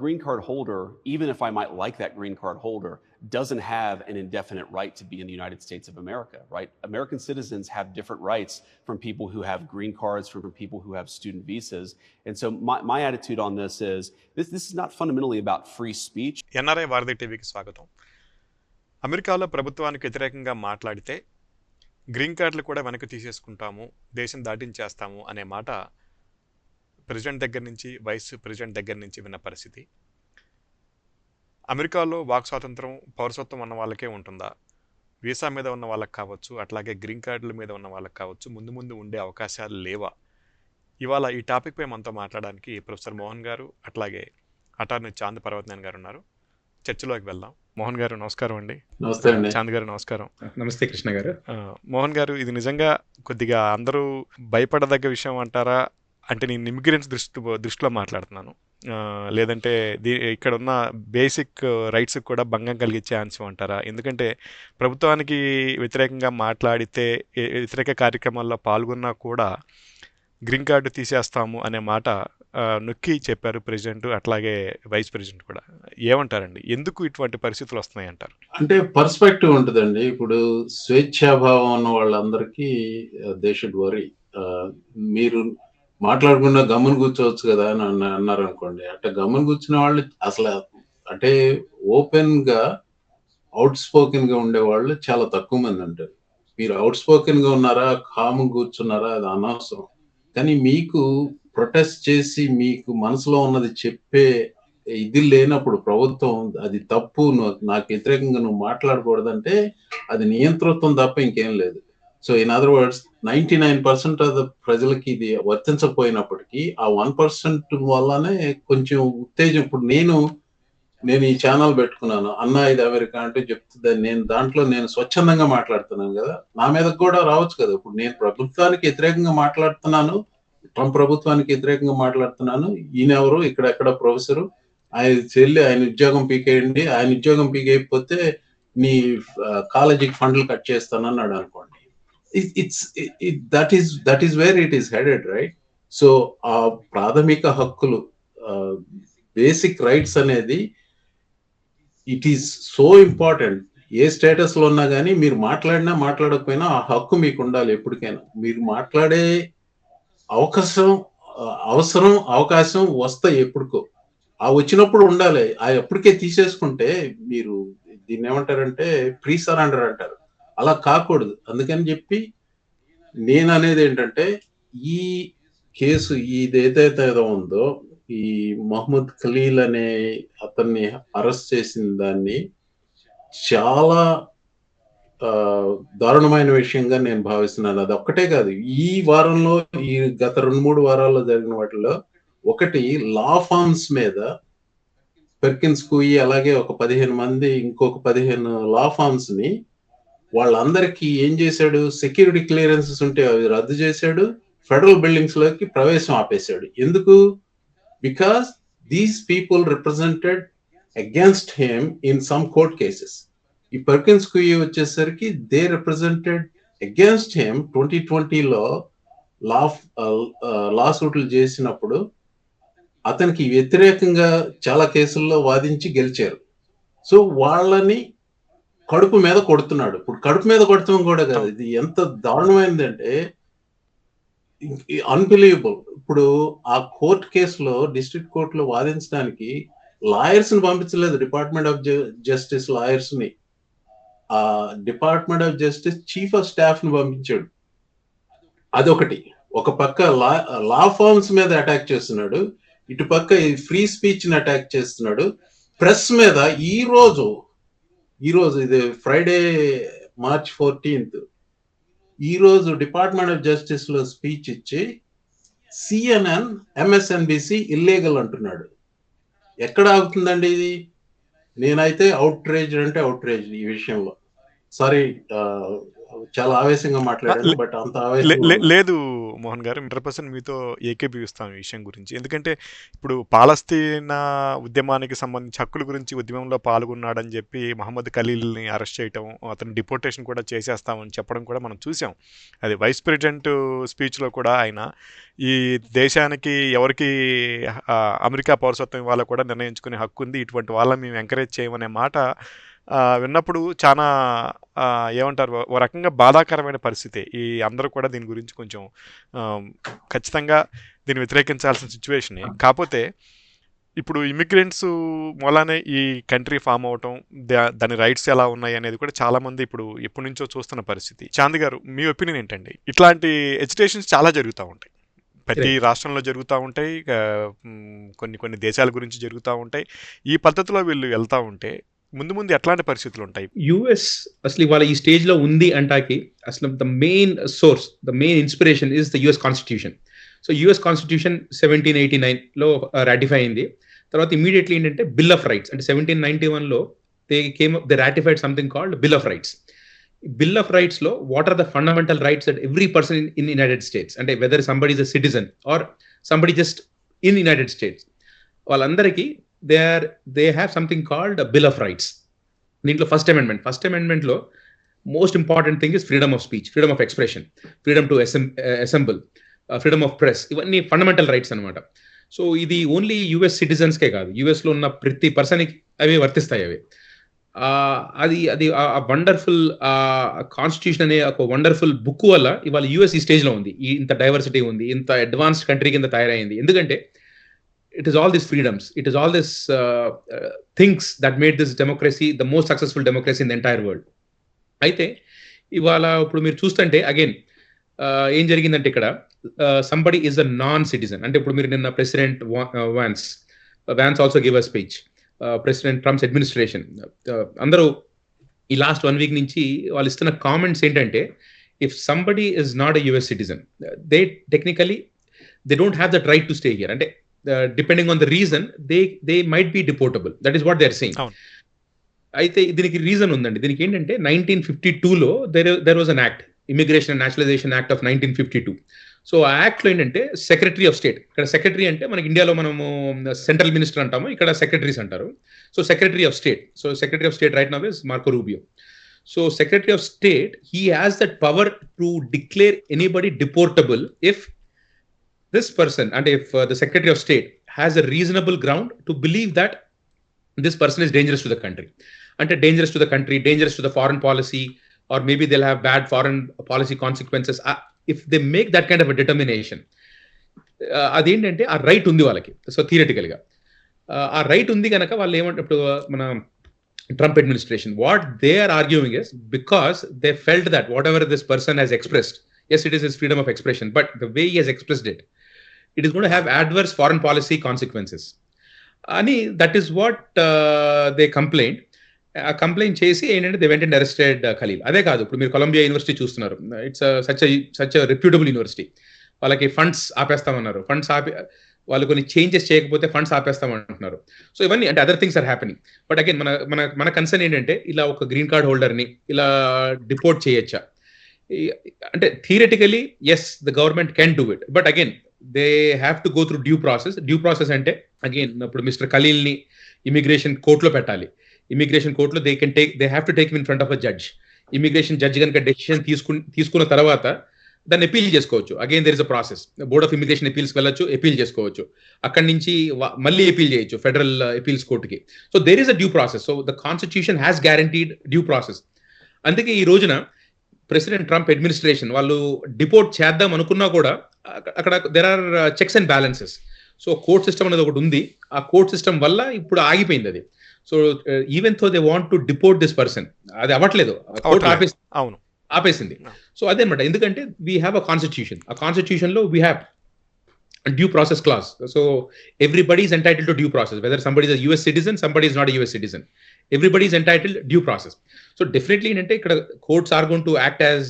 green card holder, even if I might like that green card holder, doesn't have an indefinite right to be in the United States of America, right? American citizens have different rights from people who have green cards, from people who have student visas. And so my attitude on this is not fundamentally about free speech. NRI వారధి టీవీకి స్వాగతం. అమెరికాలో ప్రభుత్వానికి వ్యతిరేకంగా మాట్లాడితే green కార్డులు కూడా వెనక్కి తీసేసుకుంటాము, దేశం దాటించేస్తాము అనే మాట ప్రెసిడెంట్ దగ్గర నుంచి వైస్ ప్రెసిడెంట్ దగ్గర నుంచి విన్న పరిస్థితి. అమెరికాలో వాక్ స్వాతంత్రం, పౌరసత్వం ఉన్న వాళ్ళకే ఉంటుందా? వీసా మీద ఉన్న వాళ్ళకి కావచ్చు, అట్లాగే గ్రీన్ కార్డుల మీద ఉన్న వాళ్ళకి కావచ్చు, ముందు ముందు ఉండే అవకాశాలు లేవా? ఇవాళ ఈ టాపిక్పై మనతో మాట్లాడడానికి ప్రొఫెసర్ మోహన్ గారు, అట్లాగే అటార్నీ చాంద్ పర్వతనేని గారు ఉన్నారు. చర్చలోకి వెళ్దాం. మోహన్ గారు నమస్కారం అండి. నమస్తే అండి. చాంద్ గారు నమస్కారం. నమస్తే కృష్ణ గారు. మోహన్ గారు, ఇది నిజంగా కొద్దిగా అందరూ భయపడదగ్గ విషయం అంటారా? అంటే నేను ఇమిగ్రెంట్స్ దృష్టిలో మాట్లాడుతున్నాను, లేదంటే ఇక్కడ ఉన్న బేసిక్ రైట్స్ కూడా భంగం కలిగించే అంశం అంటారా? ఎందుకంటే ప్రభుత్వానికి వ్యతిరేకంగా మాట్లాడితే, వ్యతిరేక కార్యక్రమాల్లో పాల్గొన్నా కూడా గ్రీన్ కార్డు తీసేస్తాము అనే మాట నొక్కి చెప్పారు ప్రెసిడెంట్, అట్లాగే వైస్ ప్రెసిడెంట్ కూడా. ఏమంటారండి, ఎందుకు ఇటువంటి పరిస్థితులు వస్తున్నాయి అంటారు? అంటే పర్స్పెక్టివ్ ఉంటుందండి. ఇప్పుడు స్వేచ్ఛాభావం ఉన్న వాళ్ళందరికీ దే షుడ్ వరీ. మీరు మాట్లాడకుండా గమ్మున కూర్చోవచ్చు కదా అని అన్నారు అనుకోండి. అంటే గమ్మున కూర్చున్న వాళ్ళు అసలు అంటే ఓపెన్ గా అవుట్ స్పోకెన్ గా ఉండే వాళ్ళు చాలా తక్కువ మంది ఉంటారు. మీరు అవుట్ స్పోకెన్ గా ఉన్నారా, కామ్ కూర్చున్నారా, అది అనవసరం. కానీ మీకు ప్రొటెస్ట్ చేసి మీకు మనసులో ఉన్నది చెప్పే ఇది లేనప్పుడు ప్రభుత్వం అది తప్పు, నాకు వ్యతిరేకంగా నువ్వు మాట్లాడకూడదంటే అది నియంతృత్వం తప్ప ఇంకేం లేదు. So in other words 99% of the ప్రజలకి ఇది వర్తించకపోయినప్పటికీ ఆ 1% వల్లనే కొంచెం ఉత్తేజం. ఇప్పుడు నేను ఈ ఛానల్ పెట్టుకున్నాను, అన్నా ఇది అమెరికా అంటే చెప్తుంది. నేను స్వచ్ఛందంగా మాట్లాడుతున్నాను కదా, నా మీద కూడా రావచ్చు కదా. ఇప్పుడు నేను ప్రభుత్వానికి వ్యతిరేకంగా మాట్లాడుతున్నాను, ట్రంప్ ప్రభుత్వానికి వ్యతిరేకంగా మాట్లాడుతున్నాను. ఈయన ఎవరు, ఇక్కడెక్కడ ప్రొఫెసరు, ఆయన చెల్లి ఆయన ఉద్యోగం పీకేయండి, ఆయన ఉద్యోగం పీకేయకపోతే నీ కాలేజీకి ఫండ్లు కట్ చేస్తానన్నాడు అనుకోండి. That is where it is headed, right? So ఆ ప్రాథమిక హక్కులు, బేసిక్ రైట్స్ అనేది it is so important. A status లో ఉన్నా కానీ మీరు మాట్లాడినా మాట్లాడకపోయినా ఆ హక్కు మీకు ఉండాలి. ఎప్పటికైనా మీరు మాట్లాడే అవకాశం వస్తాయి ఎప్పటికో. ఆ వచ్చినప్పుడు ఉండాలి. ఆ ఎప్పటికే తీసేసుకుంటే మీరు దీన్ని ఏమంటారంటే ప్రీ సరెండర్ అంటారు. అలా కాకూడదు. అందుకని చెప్పి నేను అనేది ఏంటంటే, ఈ కేసు ఏదైతే ఉందో, ఈ మహమ్మద్ ఖలీల్ అనే అతన్ని అరెస్ట్ చేసిన దాన్ని చాలా దారుణమైన విషయంగా నేను భావిస్తున్నాను. అది ఒక్కటే కాదు, ఈ వారంలో ఈ గత 2-3 వారాల్లో జరిగిన వాటిలో ఒకటి లా ఫార్మ్స్ మీద పెర్కిన్స్ కుయి అలాగే ఒక 15 మంది, ఇంకొక 15 లా ఫార్మ్స్ ని వాళ్ళందరికీ ఏం చేశాడు, సెక్యూరిటీ క్లియరెన్సెస్ ఉంటే అవి రద్దు చేశాడు, ఫెడరల్ బిల్డింగ్స్ లోకి ప్రవేశం ఆపేశాడు. ఎందుకు? Because these people represented against him in some court cases. ఈ పర్కిన్స్ కుయి వచ్చేసరికి దే రిప్రజెంటెడ్ అగేన్స్ట్ హిమ్ 2020లో లా సూట్లు చేసినప్పుడు అతనికి వ్యతిరేకంగా చాలా కేసుల్లో వాదించి గెలిచారు. సో వాళ్ళని కడుపు మీద కొడుతున్నాడు. ఇప్పుడు కడుపు మీద కొడతాం కూడా కాదు, ఇది ఎంత దారుణమైందంటే అన్బిలీవబుల్. ఇప్పుడు ఆ కోర్ట్ కేసులో డిస్ట్రిక్ట్ కోర్టులో వాదించడానికి లాయర్స్ ని పంపించలేదు, డిపార్ట్మెంట్ ఆఫ్ జస్టిస్ లాయర్స్ ని. ఆ department of justice chief of staff ని పంపించాడు. అదొకటి. ఒక పక్క లా ఫార్మ్స్ మీద అటాక్ చేస్తున్నాడు, ఇటు పక్క ఫ్రీ స్పీచ్ ని అటాక్ చేస్తున్నాడు. ప్రెస్ మీద ఈ రోజు ఇది ఫ్రైడే March 14th, ఈ రోజు డిపార్ట్మెంట్ ఆఫ్ జస్టిస్ లో స్పీచ్ ఇచ్చి CNN, MSNBC ఇల్లీగల్ అంటున్నాడు. ఎక్కడ ఆగుతుందండి ఇది? నేనైతే అవుట్రేజ్ అంటే అవుట్రేజ్ ఈ విషయంలో. సారీ చాలా ఆవేశంగా మాట్లాడాను, బట్ అంత ఆవేశంగా ఉన్నాను. లేదు మోహన్ గారు, 100% మీతో ఏకీభవిస్తాను ఈ విషయం గురించి. ఎందుకంటే ఇప్పుడు పాలస్తీనా ఉద్యమానికి సంబంధించి హక్కుల గురించి ఉద్యమంలో పాల్గొన్నాడని చెప్పి మహమ్మద్ ఖలీల్ని అరెస్ట్ చేయటం, అతను డిపోర్టేషన్ కూడా చేసేస్తామని చెప్పడం కూడా మనం చూసాం. అది వైస్ ప్రెసిడెంట్ స్పీచ్లో కూడా ఆయన ఈ దేశానికి ఎవరికి అమెరికా పౌరసత్వం ఇవ్వాలో కూడా నిర్ణయించుకునే హక్కు ఉంది, ఇటువంటి వాళ్ళని మేము ఎంకరేజ్ చేయమనే మాట విన్నప్పుడు చాలా ఏమంటారు, ఓ రకంగా బాధాకరమైన పరిస్థితి. ఈ అందరూ కూడా దీని గురించి కొంచెం ఖచ్చితంగా దీన్ని వ్యతిరేకించాల్సిన సిచ్యువేషనే. కాకపోతే ఇప్పుడు ఇమిగ్రెంట్స్ మూలానే ఈ కంట్రీ ఫామ్ అవటం, దాని రైట్స్ ఎలా ఉన్నాయి అనేది కూడా చాలామంది ఇప్పుడు ఎప్పటి నుంచో చూస్తున్న పరిస్థితి. చాంద్ గారు, మీ ఒపీనియన్ ఏంటండి? ఇట్లాంటి ఎజిటేషన్స్ చాలా జరుగుతూ ఉంటాయి, ప్రతి రాష్ట్రంలో జరుగుతూ ఉంటాయి, కొన్ని దేశాల గురించి జరుగుతూ ఉంటాయి. ఈ పద్ధతిలో వీళ్ళు వెళ్తూ ఉంటే ముందు ముందు ఎట్లాంటి పరిస్థితులు ఉంటాయి? యుఎస్ అసలు ఇవాళ ఈ స్టేజ్ లో ఉంది అంటాకి అసలు the main source, the main inspiration is the US constitution. So US constitution 1789లో రాటిఫై అయింది. తర్వాత ఇమీడియట్లీ ఏంటంటే బిల్ ఆఫ్ రైట్స్, అంటే 1791లో they ratified something called bill of rights. Bill of rights లో what are the fundamental rights that every person in United States, అంటే whether somebody is a citizen or somebody just in United States, వాళ్ళందరికీ they have something called a bill of rights. దీంట్లో first amendment లో most important thing is freedom of speech, freedom of expression, freedom to assemble, freedom of press, ఇవన్నీ fundamental rights అనమాట. So ఇది only US సిటిజన్స్కే కాదు, US లో ఉన్న ప్రతి పర్సన్కి అవి వర్తిస్తాయి. అవి అది వండర్ఫుల్ కాన్స్టిట్యూషన్ అనే ఒక వండర్ఫుల్ బుక్ వల్ల ఇవాళ యుఎస్ ఈ స్టేజ్ లో ఉంది, ఇంత డైవర్సిటీ ఉంది, ఇంత అడ్వాన్స్డ్ కంట్రీ కింద తయారైంది. ఎందుకంటే it is all these freedoms, it is all this things that made this democracy the most successful democracy in the entire world. అయితే ఇవాళ ఇప్పుడు మీరు చూస్తుంటే అగైన్ ఏం జరిగిందంటే ఇక్కడ somebody is a non citizen. అంటే ఇప్పుడు మీరు నిన్న president Vance also give a speech, president Trump's administration అందరూ ఈ లాస్ట్ 1 వీక్ నుంచి వాళ్ళు ఇస్తున్న కామెంట్స్ ఏంటంటే, if somebody is not a US citizen, they technically they don't have that right to stay here. అంటే depending on the reason they might be deportable. That is what they are saying. అయితే దీనికి reason ఉందండి. దీనికి ఏంటంటే 1952లో there was an act, immigration and nationalisation act of 1952. So ఆ act లో ఏంటంటే secretary of state, ఇక్కడ సెక్రటరీ అంటే మనకి ఇండియాలో మనము సెంట్రల్ మినిస్టర్ అంటాము, ఇక్కడ సెక్రటరీస్ అంటారు. So secretary of state right now is Marco Rubio. So secretary of state, he has that power to declare anybody deportable if this person, and if the Secretary of State has a reasonable ground to believe that this person is dangerous to the country, and dangerous to the country, dangerous to the foreign policy, or maybe they'll have bad foreign policy consequences. If they make that kind of a determination, అదేంటంటే ఆ right ఉంది వాళ్ళకి. So theoretical గా ఆ right ఉంది కనుక వాళ్ళు ఏమంటే, ఇప్పుడు మన Trump administration what they are arguing is because they felt that whatever this person has expressed, yes, it is his freedom of expression, but the way he has expressed it, it is going to have adverse foreign policy consequences. Ani, that is what they complained. Complaint చేసి ఏంటంటే they went and arrested Khalil. అదే కాదు, ఇప్పుడు మీరు Columbia university చూస్తున్నారు, it's such a reputable university. వాళ్ళకి funds ఆపేస్తామన్నారు, funds ఆపి వాళ్ళు కొన్ని చేంజెస్ చేయకపోతే ఫండ్స్ ఆపేస్తామంటున్నారు. సో ఇవన్నీ అంటే other things are happening. But again మన కన్సర్న్ ఏంటంటే, ఇలా ఒక గ్రీన్ కార్డ్ హోల్డర్ని ఇలా డిపోర్ట్ చేయొచ్చా అంటే, theoretically yes, the government can do it, but again they have to go through due process. అంటే అగైన్ ఇప్పుడు మిస్టర్ ఖలీల్ని ఇమిగ్రేషన్ కోర్టులో పెట్టాలి. ఇమిగ్రేషన్ కోర్టులో they have to take in front of a judge. Immigration judge కనుక డెసిషన్ తీసుకున్న తర్వాత దాన్ని అపీల్ చేసుకోవచ్చు. Again there is a process, board of immigration appeals వెళ్ళొచ్చు, అపీల్ చేసుకోవచ్చు. అక్కడి నుంచి మళ్ళీ అపీల్ చేయొచ్చు ఫెడరల్ అపీల్స్ కోర్టుకి. So there is a due process. So the constitution has guaranteed due process. అందుకే ఈ రోజున ప్రెసిడెంట్ ట్రంప్ అడ్మినిస్ట్రేషన్ వాళ్ళు డిపోర్ట్ చేద్దాం అనుకున్నా కూడా అక్కడ there are checks and balances. So court system అనేది ఒకటి ఉంది, ఆ కోర్ట్ సిస్టమ్ వల్ల ఇప్పుడు ఆగిపోయింది అది. So even though they want to deport this person, అది అవ్వట్లేదు, కోర్ట్ ఆపేసింది. సో అదే అనమాట, ఎందుకంటే వీ హ్యావ్ అ కాన్స్టిట్యూషన్ లో we have due process clause. So everybody is entitled to due process, whether somebody is a US citizen, somebody is not a US citizen, everybody is entitled due process. So definitely ఏంటంటే ఇక్కడ courts are going to act as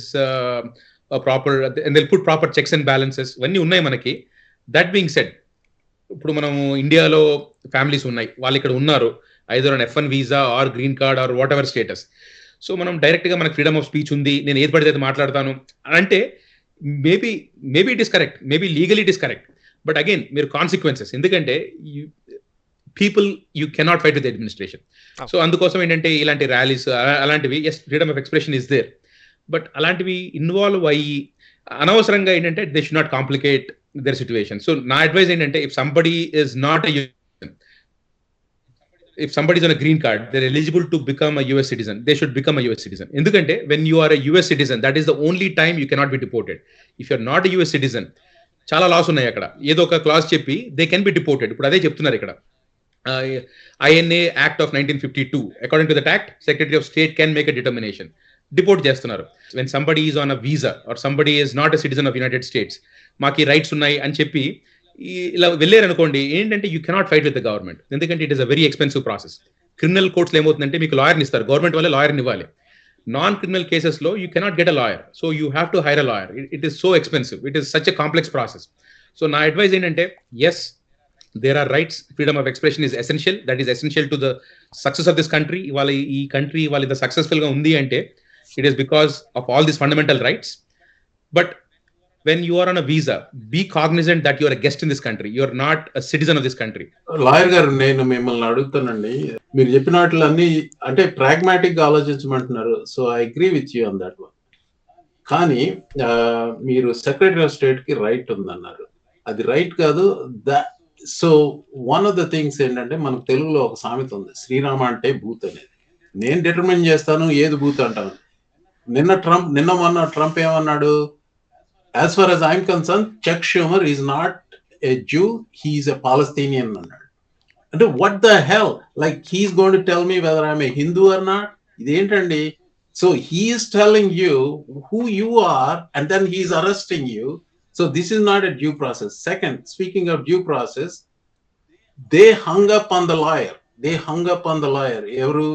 a proper, and they'll put proper checks and balances. ఇవన్నీ ఉన్నాయి మనకి. That being said, ఇప్పుడు మనము ఇండియాలో families ఉన్నాయి, వాళ్ళు ఇక్కడ ఉన్నారు, either on F1 visa or green card or whatever status. So మనం డైరెక్ట్గా మనకు ఫ్రీడమ్ ఆఫ్ స్పీచ్ ఉంది, నేను ఏది పడితే అది మాట్లాడతాను అంటే maybe it is correct, maybe legal it is correct, but again మీరు కాన్సిక్వెన్సెస్, ఎందుకంటే people you cannot fight with administration. So అందుకోసం ఏంటంటే ఇలాంటి ర్యాలీస్ అలాంటివి, yes freedom of expression is there, but అలాంటివి ఇన్వాల్వ్ అయ్యి అనవసరంగా ఏంటంటే they should not complicate their situation. So నా అడ్వైస్ ఏంటంటే if somebody is not if somebody is on a green card, they're eligible to become a US citizen. They should become a US citizen. Endukante when you are a US citizen, that is the only time you cannot be deported. If you're not a US citizen, చాలా loss ఉన్నాయి అక్కడ. ఏదో ఒక class చెప్పి they can be deported. ఇప్పుడు అదే చెప్తున్నారు ఇక్కడ. INA act of 1952, according to that act secretary of state can make a determination. Deport చేస్తున్నారు. When somebody is on a visa or somebody is not a citizen of United States, మాకు ఈ rights ఉన్నాయి అని చెప్పి ఇలా వెళ్ళారు అనుకోండి, ఏంటంటే you cannot fight with the government, ఎందుకంటే it is a very expensive process. Criminal కోర్ట్స్లో ఏమవుతుందంటే మీకు లాయర్ని ఇస్తారు, గవర్నమెంట్ వల్ల లాయర్ని ఇవ్వాలి. నాన్ క్రిమినల్ కేసెస్లో you cannot get a lawyer, so you have to hire a lawyer. It is so expensive, it is such a complex process. So నా అడ్వైజ్ ఏంటంటే yes there are rights, freedom of expression is essential, that is essential to the success of this country. ఇవాళ ఈ country ఇవాళ ఇంత సక్సెస్ఫుల్గా ఉంది అంటే it is because of all these fundamental rights. But when you are on a visa, be cognizant that you are a guest in this country, you are not a citizen of this country. Lawyer గారు, నేను మిమ్మల్ని అడుగుతానండి, మీరు చెప్పిన వాటిలన్నీ అంటే pragmatic గా ఆలోచించమంటున్నారు. So I agree with you on that one. కానీ మీరు సెక్రటరీ ఆఫ్ స్టేట్ కి రైట్ ఉందన్నారు, అది రైట్ కాదు. So one of the things ఏంటంటే మనకు తెలుగులో ఒక సామెత ఉంది, శ్రీరామ అంటే బూత్ అనేది. నేను డిటర్మిన్ చేస్తాను ఏది బూత్ అంటాను. నిన్న మొన్న ట్రంప్ ఏమన్నాడు, as far as I'm concerned, Chuck Schumer is not a Jew, he's a Palestinian. And what the hell? Like, he's going to tell me whether I'm a Hindu or not? So he is telling you who you are, and then he's arresting you. So this is not a due process. Second, speaking of due process, they hung up on the lawyer. Every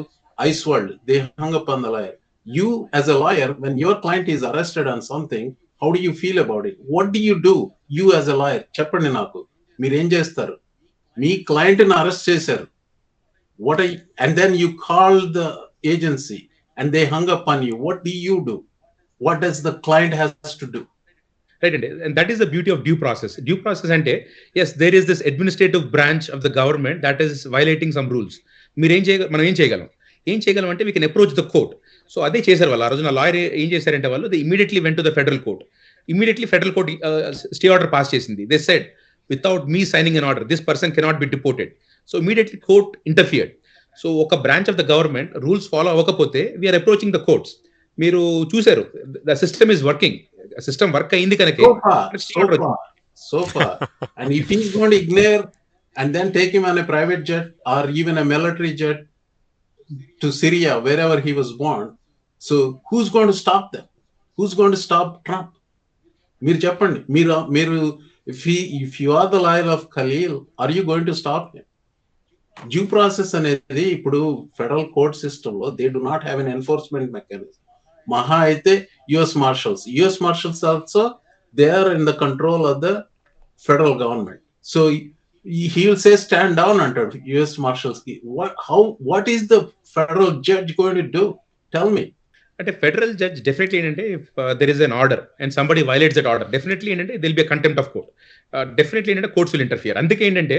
Ice World, they hung up on the lawyer. You, as a lawyer, when your client is arrested on something, how do you feel about it? What do you do? You as a lawyer, చెప్పండి నాకు, మీరు ఏం చేస్తారు? మీ client ని arrest చేశారు, and then you call the agency and they hung up on you. What do you do? What does the client has to do? Right, and that is the beauty of due process. Due process ante, yes, there is this administrative branch of the government that is violating some rules. మనం ఏం చేయగలం అంటే we can approach the court. So అదే చేశారు వాళ్ళు. ఆ రోజున lawyer ఏం చేశారంటే వాళ్ళు they immediately went to the federal court. Immediately federal court stay order pass చేసింది. They said without me signing an order this person cannot be deported. So immediately court interfered. So ఒక branch of the government rules follow అవ్వకపోతే we are approaching the courts. మీరు చూశారు, the system is working. System work అయింది కనుక so far. And if he's going to ignore and then take him on a private jet or even a military jet to Syria, wherever he was born, so who's going to stop them? Who's going to stop Trump? Meer cheppandi, meer if you are the lawyer of Khalil, are you going to stop him? Due process anedi ipudu federal court system lo they do not have an enforcement mechanism. Maha aithe US marshals also, they are in the control of the federal government. So he will say stand down under US marshals. What is the federal judge going to do? Tell me. అంటే federal judge definitely ఏంటంటే if there is an order and somebody violates that order, definitely ఏంటంటే that'll be contempt of court. Definitely ఏంటంటే courts will interfere. అందుకే ఏంటంటే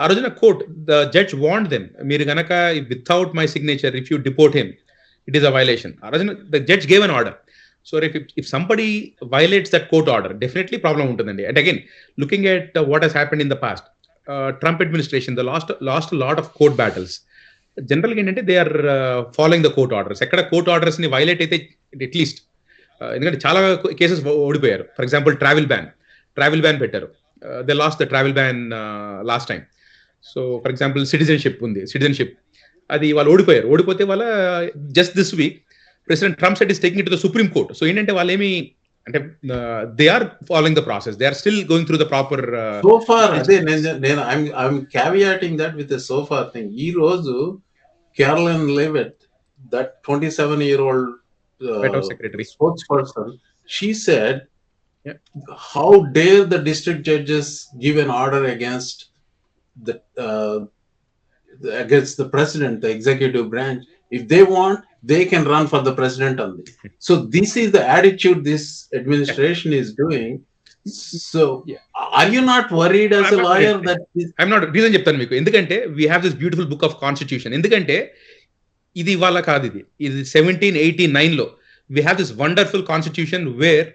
ఆ రోజున court the judge want them, మీరు గనక without my signature if you deport him it is a violation. ఆ రోజున the judge gave an order. So if somebody violates that court order, definitely problem ఉంటుందండి. And again, looking at what has happened in the past, Trump administration, they lost a lot of court battles. జనరల్గా ఏంటంటే they are following the court orders. ఎక్కడ court orders ని violate అయితే at least, ఎందుకంటే చాలా cases ఓడిపోయారు. For example travel ban పెట్టారు. They lost the travel ban last time. So for example citizenship అది వాళ్ళు ఓడిపోతే వాళ్ళ just this week president Trump set is taking it to the supreme court. So ఏంటంటే వాళ్ళు ఏమి అంటే they are following the process, they are still going through the proper. So far అదే నేను I'm caveating that with so far thing. ఈ రోజు Caroline Leavitt, that 27-year-old secretary spokesperson, she said, how dare the district judges give an order against the president, the executive branch? If they want, they can run for the president only. So this is the attitude this administration is doing. So Yeah. are you not worried as I'm a not lawyer worried. that this, I'm not reason చెప్తాను మీకు. ఎందుకంటే we have this beautiful book of constitution. ఎందుకంటే ఇది ఇవాళ కాదు, ఇది 1789లో we have this wonderful constitution where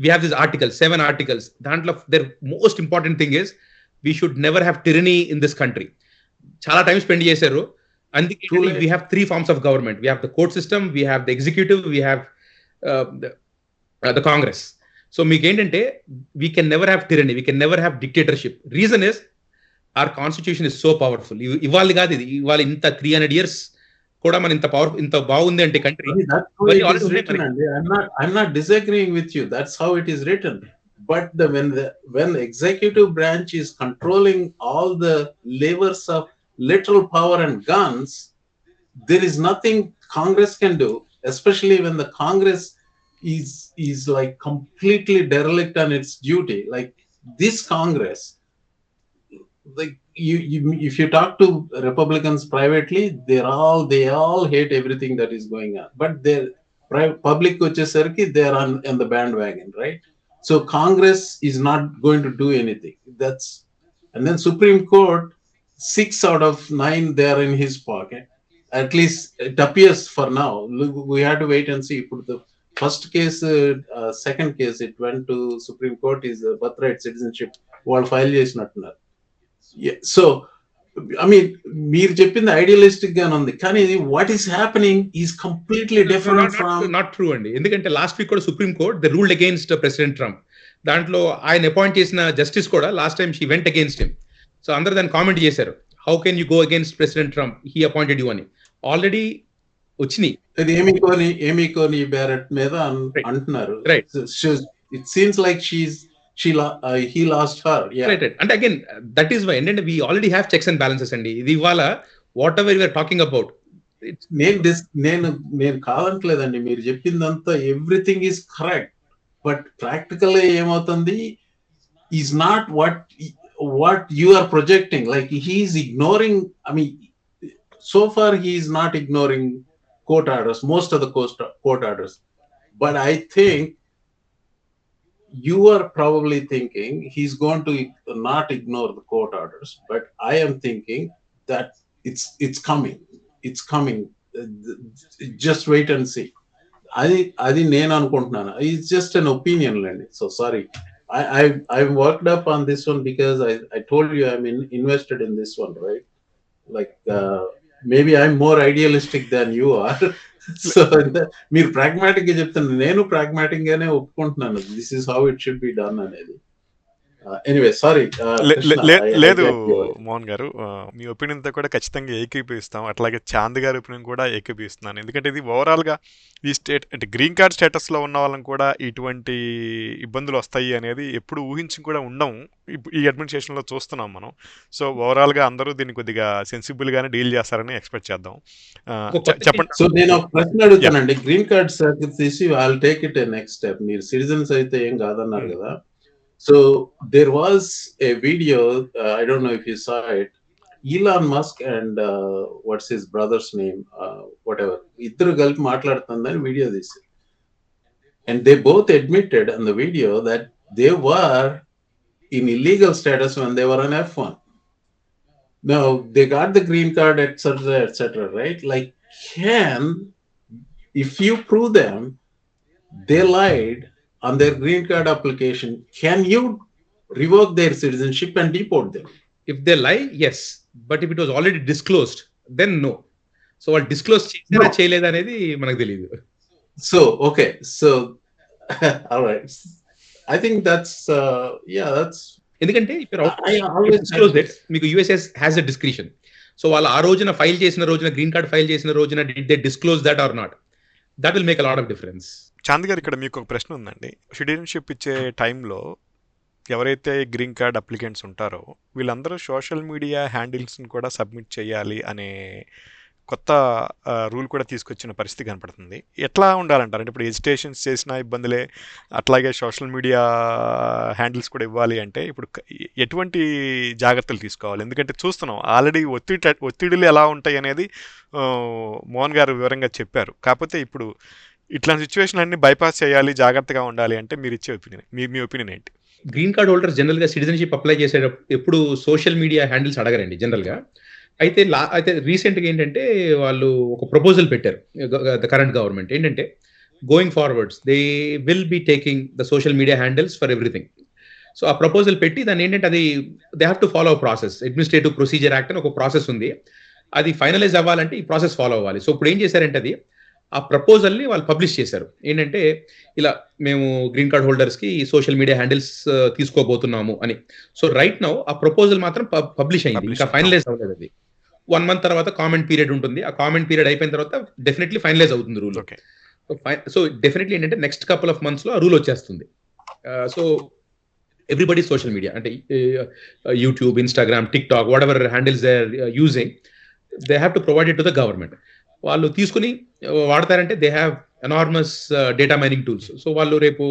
we have this article 7 articles. దాంట్లో the most important thing is we should never have tyranny in this country. చాలా time spend చేశారు. అందుకే Truly. We have 3 forms of government. We have the court system, we have the executive, we have the Congress. So మీకు ఏంటంటే we can never have tyranny, we can never have dictatorship. Reason is our constitution is so powerful. ఇవాళ కాదు, ఇది ఇవాళ ఇంత 300 years కూడా మన ఇంత బాగుంది అంటే country. that's how Well, it already is written, and I'm not disagreeing with you. That's how it is written. But when the executive branch is controlling all the levers of literal power and guns, there is nothing Congress can do, especially when the Congress is like completely derelict on its duty. Like this Congress, like you if you talk to Republicans privately, they all hate everything that is going on, but their public vachesarki they are on the bandwagon, right? So Congress is not going to do anything. That's, and then Supreme Court, 6 out of 9 they are in his pocket, at least it appears for now. We have to wait and see. Put the first case, second case, it went to Supreme Court, is birthright citizenship వాళ్ళు file చేసినట్టున్నారు. So I mean మీరు చెప్పింది idealistic గానే ఉంది, కానీ what is happening is completely different from. Not true అండి. ఎందుకంటే last week కూడా supreme court the ruled against president Trump. దాంట్లో ఆయన అపాయింట్ చేసిన జస్టిస్ కూడా last time she went against him. So అందరూ దాన్ని కామెంట్ చేశారు, how can you go against president Trump, he appointed you అని. ఆల్రెడీ వచ్చినాయి. ఇది ఏమీ కోని బ్యారెట్ మీద అంటున్నారు. Right. It seems like he lost her. Yeah. Right. And again, that is why, and we already have checks and balances అండి. ఇది ఇవాళ whatever we are talking about, నేను కాదంటలేదండి, మీరు చెప్పిందంతా everything is correct, but practical ఏమవుతుంది is not what you are projecting. Like he is ignoring, I mean, so far he is not ignoring court orders, most of the court orders, but I think you are probably thinking he's going to not ignore the court orders, but I am thinking that it's coming. Just wait and see. అది నేను అనుకుంటున్నాను. It's just an opinion, Lenny. So sorry. I've worked up on this one because I told you I'm invested in this one, right? Like maybe I'm more idealistic than you are. So మీరు pragmatic గా చెప్తాను, నేను pragmatic గానే ఒప్పుకుంటున్నాను this is how it should be done అనేది. Anyway sorry. లేదు మోహన్ గారు, మీ opinion తో కూడా ఖచ్చితంగా ఏకీపిస్తాం. అట్లాగే చాంద్ గారి ఒపీనియన్ కూడా ఏకీపిస్తున్నాను. ఎందుకంటే ఇది ఓవరాల్ గా ఈ స్టేట్ అంటే గ్రీన్ కార్డ్ స్టేటస్ లో ఉన్న వాళ్ళని కూడా ఇటువంటి ఇబ్బందులు వస్తాయి అనేది ఎప్పుడు ఊహించి కూడా ఉండము. ఈ అడ్మినిస్ట్రేషన్ లో చూస్తున్నాం మనం. సో ఓవరాల్ గా అందరూ దీన్ని కొద్దిగా సెన్సిబుల్ గానే డీల్ చేస్తారని ఎక్స్పెక్ట్ చేద్దాం. చెప్పండి. సో నేను ఒక ప్రశ్న అడుగుతానండి. గ్రీన్ కార్డ్ సర్టిఫికేట్ తీసి I'll take it A next step. మీరు సిటిజన్స్ అయితే ఏం కాదన్నారు కదా. So there was a video, I don't know if you saw it, Elon Musk and what's his brother's name, whatever, iddaru kalpi maatladutundani video తీసి, and they both admitted in the video that they were in illegal status when they were on F1. Now they got the green card, etc., right? Like, if you prove them they lied on their green card application, can you revoke their citizenship and deport them? If they lie, yes. But if it was already disclosed, then no. So what disclosed cheyara cheyaleda anedi manaku teliyadu. So okay, so all right, I think that's that's ఎందుకంటే disclosed it, మీకు USS has a discretion. So వాళ్ళు ఆ రోజున file చేసిన రోజున, green card file చేసిన రోజున, did they disclose that or not? That will make a lot of difference. Chand గారు, ఇక్కడ మీకు ఒక ప్రశ్న ఉందండి. సిటిజన్షిప్ ఇచ్చే టైంలో ఎవరైతే గ్రీన్ కార్డ్ అప్లికెంట్స్ ఉంటారో వీళ్ళందరూ సోషల్ మీడియా హ్యాండిల్స్ని కూడా సబ్మిట్ చేయాలి అనే కొత్త రూల్ కూడా తీసుకొచ్చిన పరిస్థితి కనపడుతుంది. ఎట్లా ఉండాలంటారు? అంటే ఇప్పుడు ఎజిటేషన్స్ చేసిన ఇబ్బందులే, అట్లాగే సోషల్ మీడియా హ్యాండిల్స్ కూడా ఇవ్వాలి అంటే ఇప్పుడు ఎటువంటి జాగ్రత్తలు తీసుకోవాలి? ఎందుకంటే చూస్తున్నాం ఆల్రెడీ ఒత్తిడులు ఎలా ఉంటాయి అనేది మోహన్ గారు వివరంగా చెప్పారు. కాకపోతే ఇప్పుడు ఇట్లాంటి సిచ్యువేషన్ అన్ని బైపాస్ చేయాలి, జాగ్రత్తగా ఉండాలి అంటే మీరు ఇచ్చే ఒపీనియన్, మీ ఒపీనియన్ ఏంటి? గ్రీన్ కార్డ్ హోల్డర్స్ జనరల్ గా సిటిజన్షిప్ అప్లై చేసేటప్పుడు ఎప్పుడు సోషల్ మీడియా హ్యాండిల్స్ అడగరండి జనరల్ గా. అయితే రీసెంట్ గా ఏంటంటే వాళ్ళు ఒక ప్రపోజల్ పెట్టారు ద కరెంట్ గవర్నమెంట్. ఏంటంటే going forwards they will be taking the social media handles for everything. So ఆ ప్రపోజల్ పెట్టి దాన్ని ఏంటంటే అది they have to follow process, administrative procedure act అని ఒక ప్రాసెస్ ఉంది. అది ఫైనలైజ్ అవ్వాలంటే ఈ ప్రాసెస్ ఫాలో అవ్వాలి. సో ఇప్పుడు ఏం చేశారంటే అది ఆ ప్రపోజల్ని వాళ్ళు పబ్లిష్ చేశారు. ఏంటంటే ఇలా మేము గ్రీన్ కార్డ్ హోల్డర్స్ కి సోషల్ మీడియా హ్యాండిల్స్ తీసుకోబోతున్నాము అని. సో రైట్ నౌ ఆ ప్రపోజల్ మాత్రం పబ్లిష్ అయింది, ఇంకా ఫైనలైజ్ అవ్వలేదు. అది 1 month తర్వాత కామెంట్ పీరియడ్ ఉంటుంది. ఆ కామెంట్ పీరియడ్ అయిపోయిన తర్వాత డెఫినెట్లీ ఫైనలైజ్ అవుతుంది రూల్. సో డెఫినెట్లీ ఏంటంటే నెక్స్ట్ కపుల్ ఆఫ్ మంత్స్ లో ఆ రూల్ వచ్చేస్తుంది. సో ఎవ్రీబడి సోషల్ మీడియా అంటే YouTube, Instagram, TikTok, whatever handles they are using, they have to provide it to the government. వాళ్ళు తీసుకుని వాడతారంటే they have enormous data mining tools. So వాళ్ళు రేపు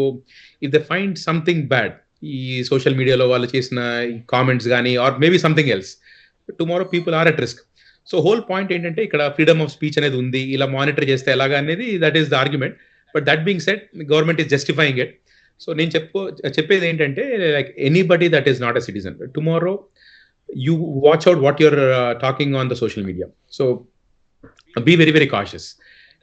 if they find something bad ఈ social మీడియాలో వాళ్ళు చేసిన comments కానీ or maybe something else, tomorrow people are at risk. So whole point ఏంటంటే ఇక్కడ ఫ్రీడమ్ ఆఫ్ స్పీచ్ అనేది ఉంది, ఇలా మానిటర్ చేస్తే ఎలాగా అనేది that is the argument. But that being said government is justifying it. So నేను చెప్పేది ఏంటంటే like anybody that is not a citizen, tomorrow you watch out what you're talking on the social media. So be very very cautious.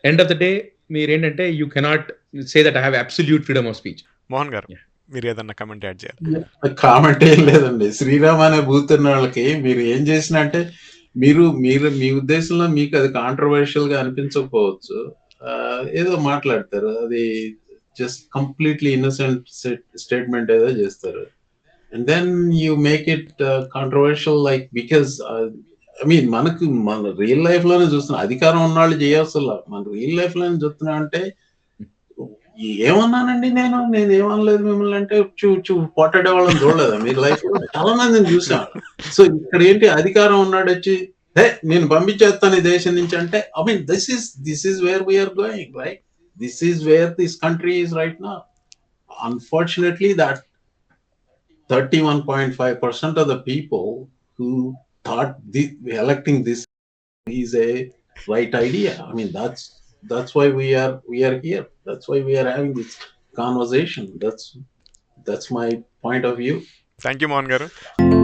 End of the day మీరు ఏంటంటే you cannot say that I have absolute freedom of speech. Mohan గారు మీరు ఏదన్నా comment add చేయాలి? Comment ఏం లేదండి. శ్రీరామ్ అనే బూతున్న వాళ్ళకి మీరు ఏం చేసినా అంటే మీరు మీ ఉద్దేశంలో మీకు అది కాంట్రవర్షియల్ గా అనిపించకపోవచ్చు, ఏదో మాట్లాడతారు, అది జస్ట్ కంప్లీట్లీ ఇన్నోసెంట్ స్టేట్మెంట్ ఏదో చేస్తారు, and then you make it controversial like because I mean మన రియల్ లైఫ్ లోనే చూస్తున్నాం, అధికారం ఉన్న వాళ్ళు చేయాల్సల్లా మన రియల్ లైఫ్ లోనే చూస్తున్నాం. అంటే ఏమన్నానండి నేను ఏమనలేదు మిమ్మల్ని అంటే పొట్టడే వాళ్ళని చూడలేదా మీరు లైఫ్ లో? చాలా మందిని చూసాం. సో ఇక్కడ ఏంటి, అధికారం ఉన్నాడు వచ్చి నేను పంపించేస్తాను ఈ దేశం నుంచి అంటే, I mean this is where we are going, right? This is where this country is right now. Unfortunately that 31.5% of the people who thought electing this is a right idea. I mean that's why we are here. That's why we are having this conversation. That's my point of view. Thank you, Mohan garu.